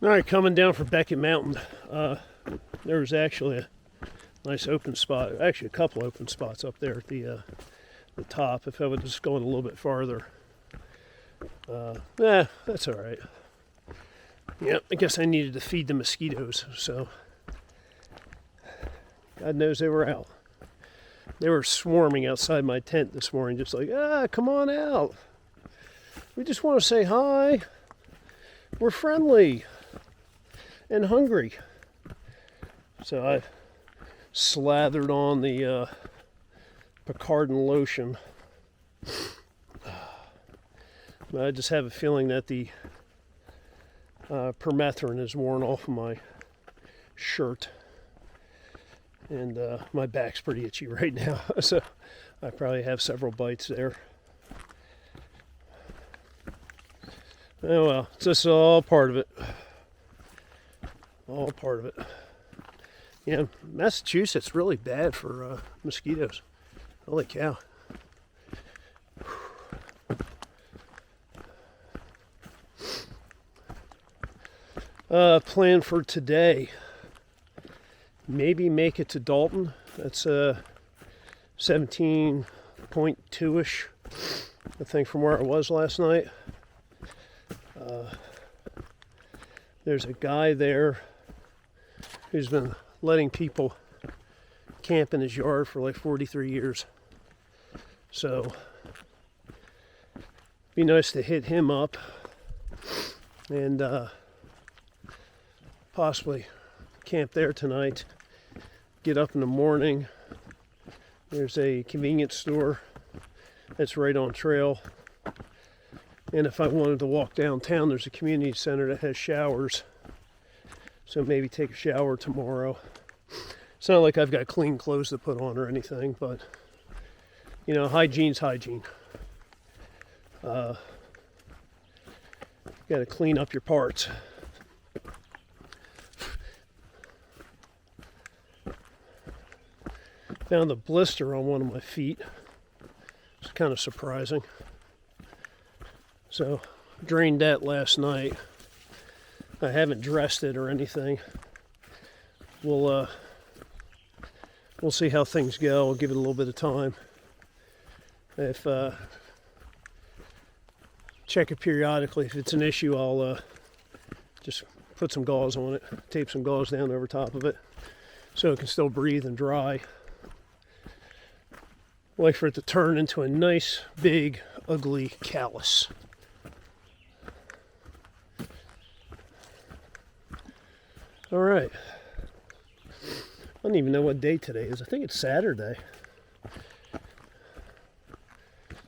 All right, coming down from Beckett Mountain. There was actually a nice open spot, actually a couple open spots up there at the top. If I would just gone a little bit farther, that's all right. Yeah, I guess I needed to feed the mosquitoes, so God knows they were out. They were swarming outside my tent this morning, just like, come on out. We just want to say hi. We're friendly and hungry. So I slathered on the Picardin lotion. I just have a feeling that the permethrin is worn off of my shirt. And my back's pretty itchy right now, so I probably have several bites there. Oh well, it's just all part of it. All part of it. Yeah, Massachusetts really bad for mosquitoes. Holy cow. Plan for today. Maybe make it to Dalton. That's 17.2-ish, I think, from where I was last night. There's a guy there who's been letting people camp in his yard for like 43 years. So, be nice to hit him up and possibly camp there tonight. Get up in the morning. There's a convenience store that's right on trail. And if I wanted to walk downtown, there's a community center that has showers. So maybe take a shower tomorrow. It's not like I've got clean clothes to put on or anything, but you know, hygiene's hygiene. Got to clean up your parts. Found a blister on one of my feet. It's kind of surprising. So, drained that last night. I haven't dressed it or anything. We'll see how things go. I'll give it a little bit of time. If check it periodically. If it's an issue, I'll just put some gauze on it, tape some gauze down over top of it, so it can still breathe and dry. I like for it to turn into a nice, big, ugly callus. All right. I don't even know what day today is. I think it's Saturday. I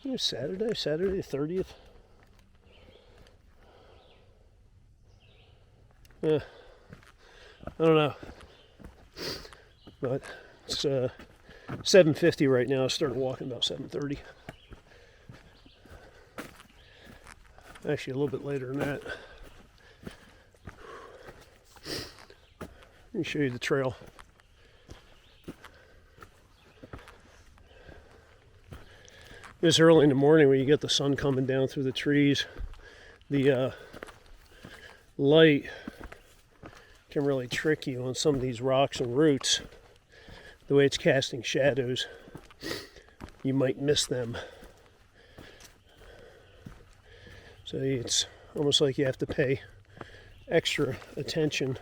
think it's Saturday the 30th. Yeah, I don't know. But it's 7:50 right now. I started walking about 7:30. Actually, a little bit later than that. Let me show you the trail. This early in the morning when you get the sun coming down through the trees, the light can really trick you on some of these rocks and roots. The way it's casting shadows, you might miss them. So it's almost like you have to pay extra attention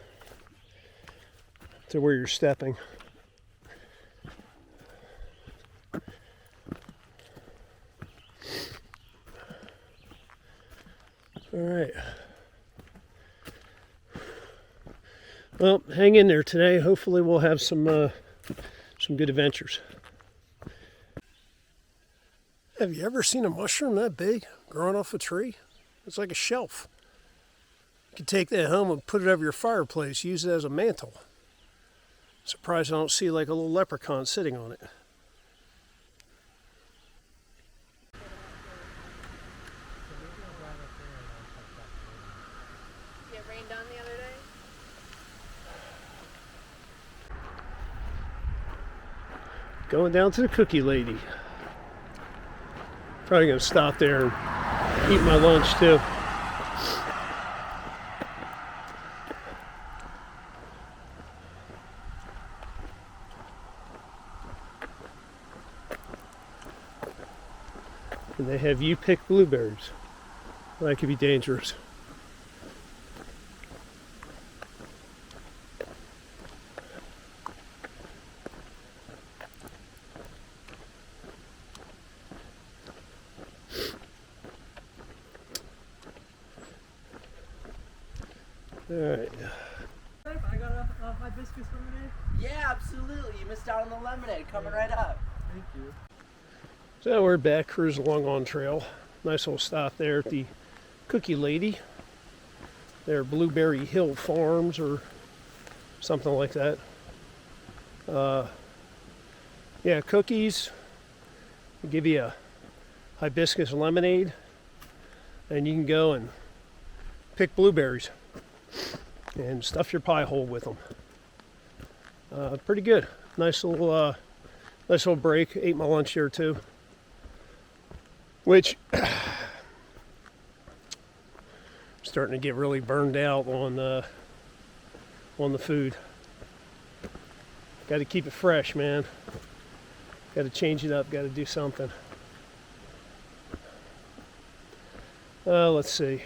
to where you're stepping. All right. Well, hang in there today. Hopefully we'll have some good adventures. Have you ever seen a mushroom that big growing off a tree? It's like a shelf. You can take that home and put it over your fireplace, use it as a mantle. Surprised I don't see like a little leprechaun sitting on it. It rained on the other day? Going down to the cookie lady. Probably gonna stop there and eat my lunch too. And they have you pick blueberries. That could be dangerous. All right. I got a hibiscus lemonade. Yeah, absolutely. You missed out on the lemonade. Coming right up. Thank you. So we're back cruising along on trail. Nice little stop there at the Cookie Lady. They're Blueberry Hill Farms or something like that. Yeah, cookies. They give you a hibiscus lemonade, and you can go and pick blueberries and stuff your pie hole with them. Pretty good. Nice little break. Ate my lunch here too, which starting to get really burned out on the food. Got to keep it fresh, man. Got to change it up. Got to do something. Let's see.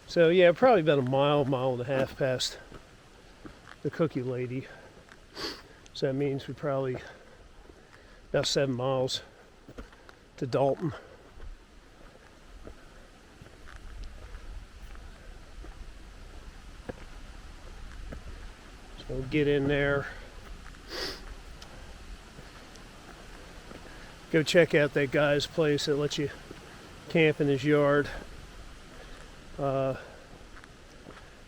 So yeah, probably about a mile and a half past the Cookie Lady. So that means we probably about 7 miles to Dalton. So we'll get in there. Go check out that guy's place that lets you camp in his yard.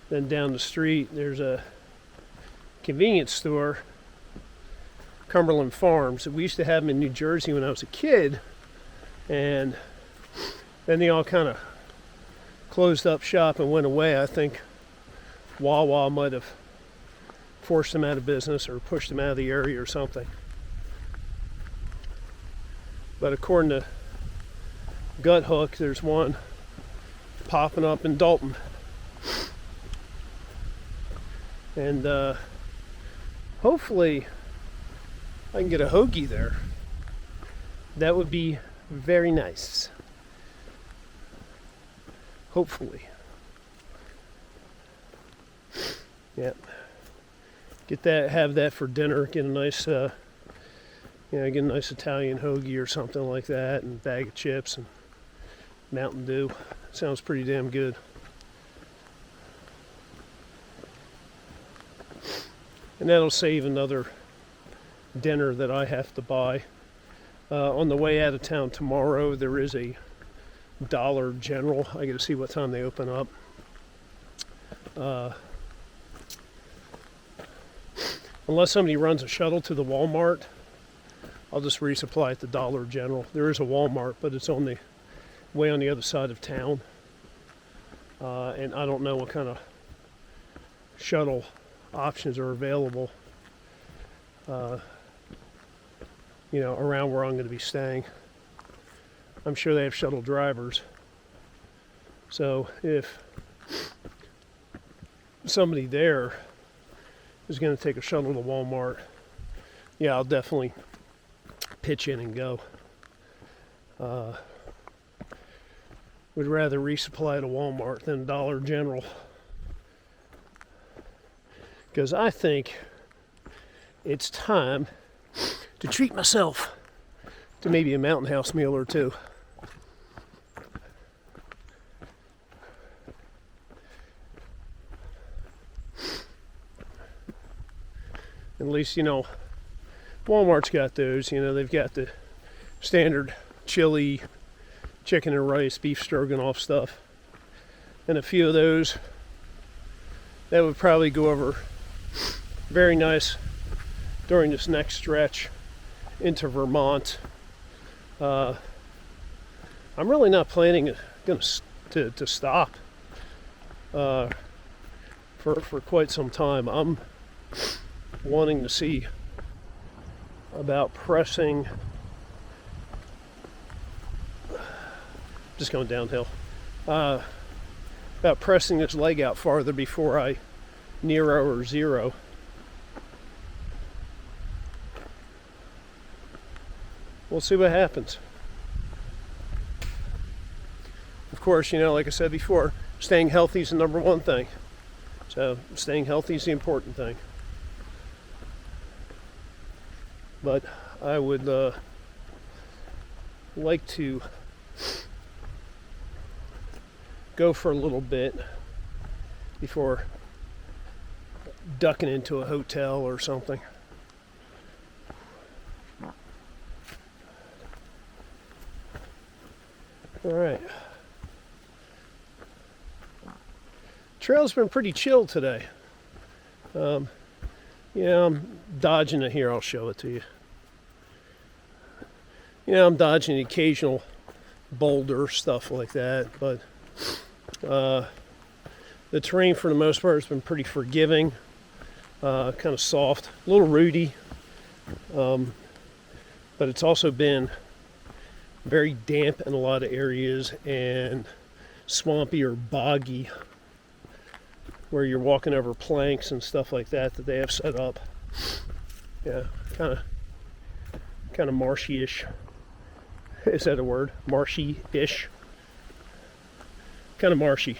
Then down the street there's a convenience store, Cumberland Farms. We used to have them in New Jersey when I was a kid, and then they all kind of closed up shop and went away. I think Wawa might have forced them out of business or pushed them out of the area or something. But according to Gut Hook, there's one popping up in Dalton. And hopefully I can get a hoagie there. That would be very nice. Hopefully. Yep. Get that, have that for dinner. Get a nice, get a nice Italian hoagie or something like that, and a bag of chips and Mountain Dew. Sounds pretty damn good. And that'll save another dinner that I have to buy. On the way out of town tomorrow, there is a Dollar General. I got to see what time they open up. Unless somebody runs a shuttle to the Walmart, I'll just resupply at the Dollar General. There is a Walmart, but it's on the way on the other side of town. And I don't know what kind of shuttle options are available, around where I'm going to be staying. I'm sure they have shuttle drivers. So if somebody there is going to take a shuttle to Walmart, yeah, I'll definitely pitch in and go. Would rather resupply at a Walmart than Dollar General, because I think it's time to treat myself to maybe a Mountain House meal or two. At least, Walmart's got those. They've got the standard chili, chicken and rice, beef stroganoff stuff, and a few of those that would probably go over very nice during this next stretch into Vermont. I'm really not planning to stop for quite some time. I'm wanting to see about pressing, just going downhill, about pressing this leg out farther before I Nero or zero. We'll see what happens. of course, like I said before, staying healthy is the number one thing. So staying healthy is the important thing. But I would like to go for a little bit before ducking into a hotel or something. All right. Trail's been pretty chill today. I'm dodging it here. I'll show it to you. I'm dodging the occasional boulder, stuff like that, but the terrain for the most part has been pretty forgiving, kind of soft, a little rooty, but it's also been very damp in a lot of areas and swampy or boggy where you're walking over planks and stuff like that they have set up. Yeah, kind of marshy-ish. Is that a word? Marshy-ish. Kind of marshy.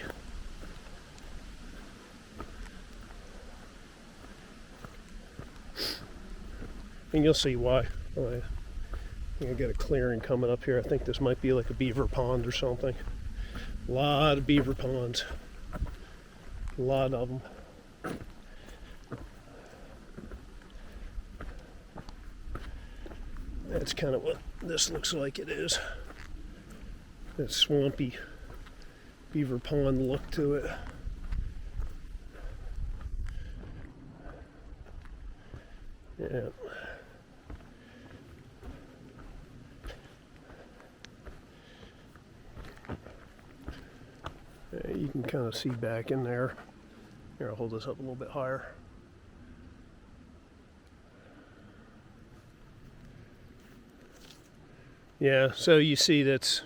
And you'll see why. I got a clearing coming up here. I think this might be like a beaver pond or something. A lot of beaver ponds. A lot of them. That's kind of what this looks like it is. That swampy beaver pond look to it. Yeah. You can kind of see back in there. Here, I'll hold this up a little bit higher. Yeah, so you see that's,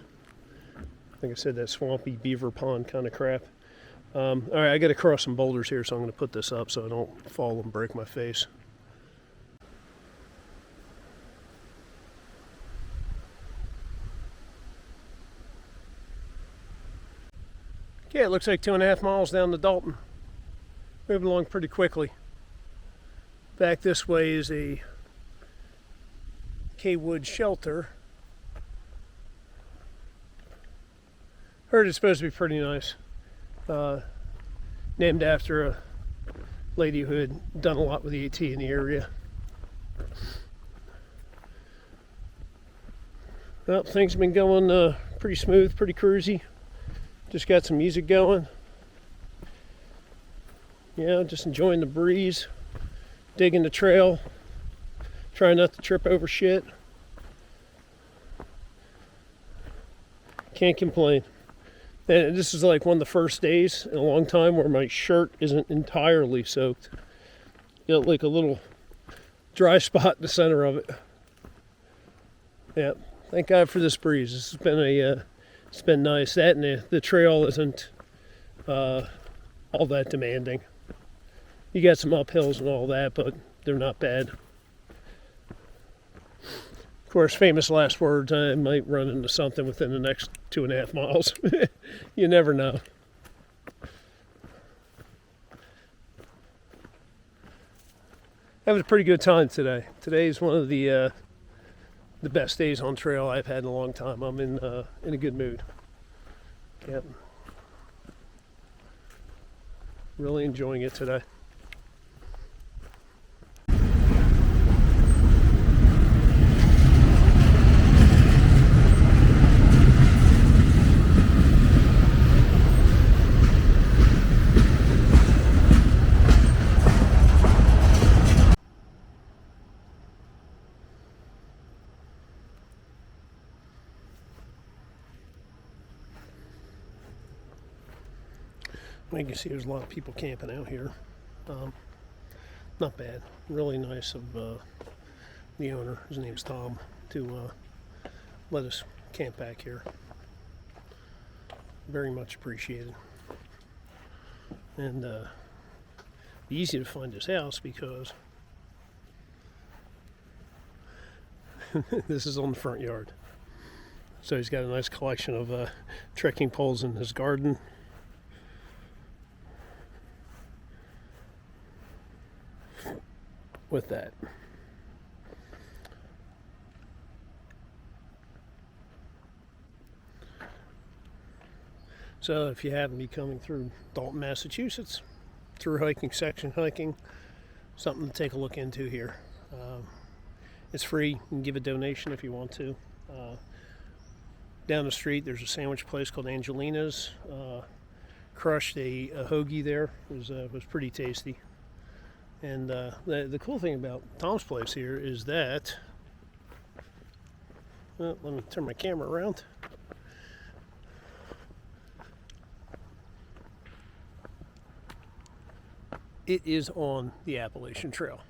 like I said, that swampy beaver pond kind of crap. All right, I got to cross some boulders here, so I'm going to put this up so I don't fall and break my face. Yeah, it looks like 2.5 miles down to Dalton. Moving along pretty quickly. Back this way is a K-Wood shelter. Heard it's supposed to be pretty nice. Named after a lady who had done a lot with AT in the area. Well, things have been going pretty smooth, pretty cruisy. Just got some music going. Just enjoying the breeze, digging the trail, trying not to trip over shit. Can't complain. And this is like one of the first days in a long time where my shirt isn't entirely soaked. Got like a little dry spot in the center of it. Yeah, thank God for this breeze. This has been it's been nice. That and the trail isn't all that demanding. You got some uphills and all that, but they're not bad. Of course, famous last words, I might run into something within the next 2.5 miles. You never know. Having a pretty good time today. Today is one of the best days on trail I've had in a long time. I'm in a good mood. Yep. Really enjoying it today. You can see there's a lot of people camping out here. Not bad. Really nice of the owner, his name's Tom, to let us camp back here. Very much appreciated. And easy to find his house because this is on the front yard. So he's got a nice collection of trekking poles in his garden. With that. So if you happen to be coming through Dalton, Massachusetts, through hiking, section hiking, something to take a look into here. It's free. You can give a donation if you want to. Down the street, there's a sandwich place called Angelina's. Crushed a hoagie there. It was pretty tasty. And the cool thing about Tom's place here is that, well, let me turn my camera around. It is on the Appalachian Trail.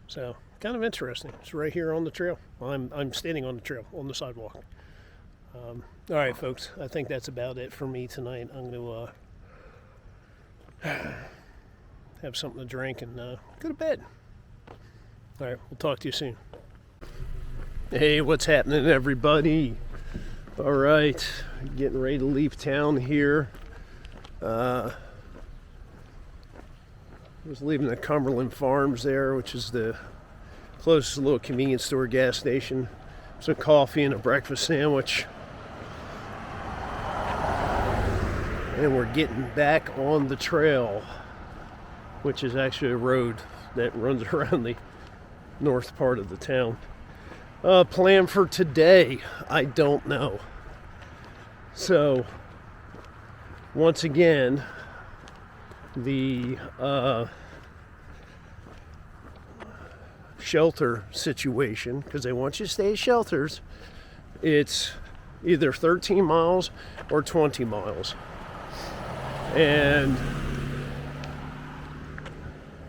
So kind of interesting. It's right here on the trail. I'm standing on the trail, on the sidewalk. All right, folks. I think that's about it for me tonight. I'm going to have something to drink and go to bed. All right, we'll talk to you soon. Hey, what's happening, everybody? All right, getting ready to leave town here. I was leaving the Cumberland Farms there, which is the closest little convenience store gas station. Some coffee and a breakfast sandwich. And we're getting back on the trail, which is actually a road that runs around the north part of the town. Plan for today, I don't know. So, once again, the shelter situation, because they want you to stay at shelters, it's either 13 miles or 20 miles. And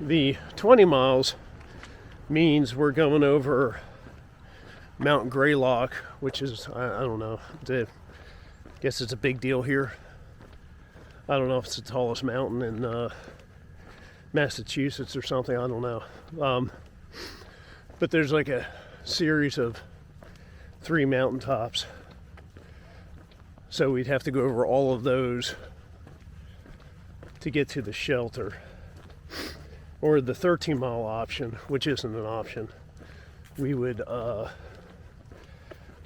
the 20 miles means we're going over Mount Greylock, which is, I don't know, I guess it's a big deal here. I don't know if it's the tallest mountain in Massachusetts or something, I don't know. But there's like a series of 3 mountaintops. So we'd have to go over all of those to get to the shelter. Or the 13-mile option, which isn't an option. We would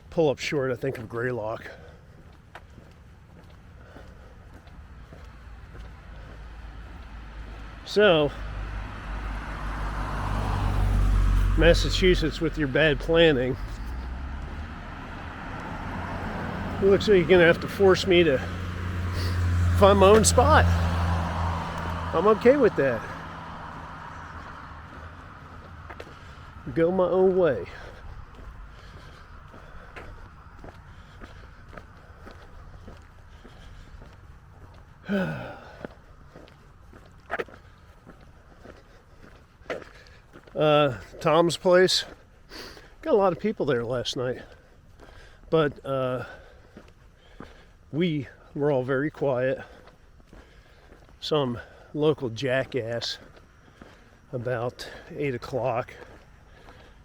pull up short, I think, of Greylock. So, Massachusetts, with your bad planning, it looks like you're going to have to force me to find my own spot. I'm okay with that. Go my own way. Tom's place. Got a lot of people there last night. But we were all very quiet. Some local jackass about 8 o'clock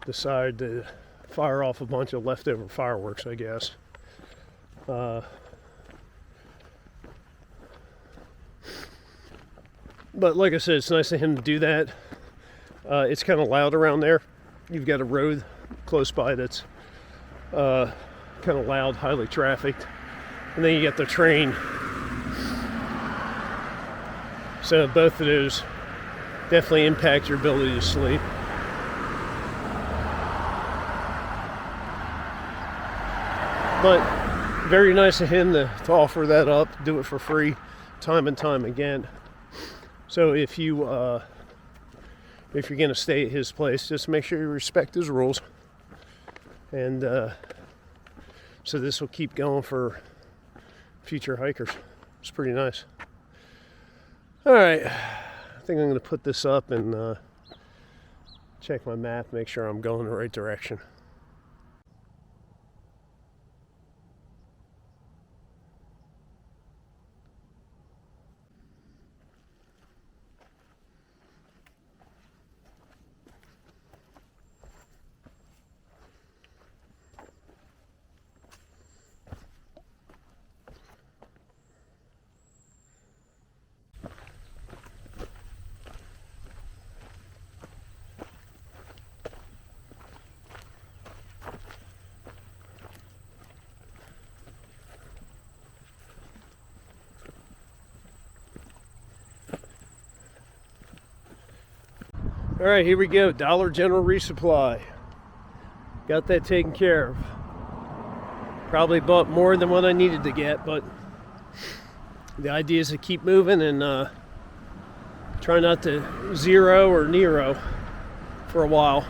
decided to fire off a bunch of leftover fireworks, I guess. But like I said, it's nice of him to do that. It's kind of loud around there. You've got a road close by that's kind of loud, highly trafficked. And then you got the train. So both of those definitely impact your ability to sleep. But very nice of him to offer that up, do it for free, time and time again. So if you're going to stay at his place, just make sure you respect his rules. And so this will keep going for future hikers. It's pretty nice. All right, I think I'm going to put this up and check my map, make sure I'm going the right direction. All right, here we go. Dollar General Resupply. Got that taken care of. Probably bought more than what I needed to get, but the idea is to keep moving and try not to zero or Nero for a while.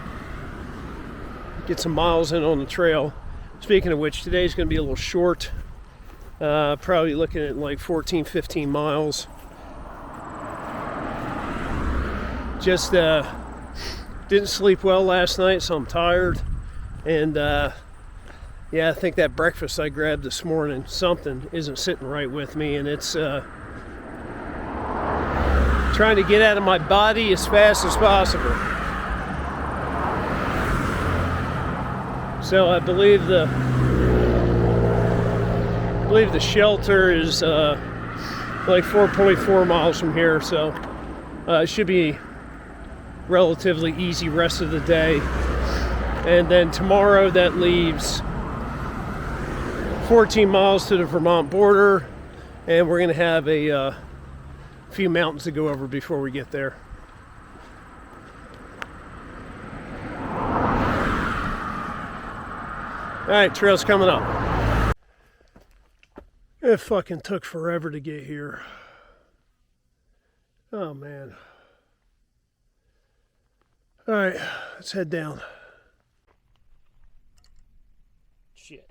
Get some miles in on the trail. Speaking of which, today's going to be a little short. Probably looking at like 14, 15 miles. Just didn't sleep well last night, so I'm tired. And yeah, I think that breakfast I grabbed this morning, something isn't sitting right with me, and it's trying to get out of my body as fast as possible. So I believe the shelter is like 4.4 miles from here, so it should be relatively easy rest of the day. And then tomorrow that leaves 14 miles to the Vermont border, and we're going to have a few mountains to go over before we get there. All right, trail's coming up. It fucking took forever to get here. Oh man. All right, let's head down. Shit.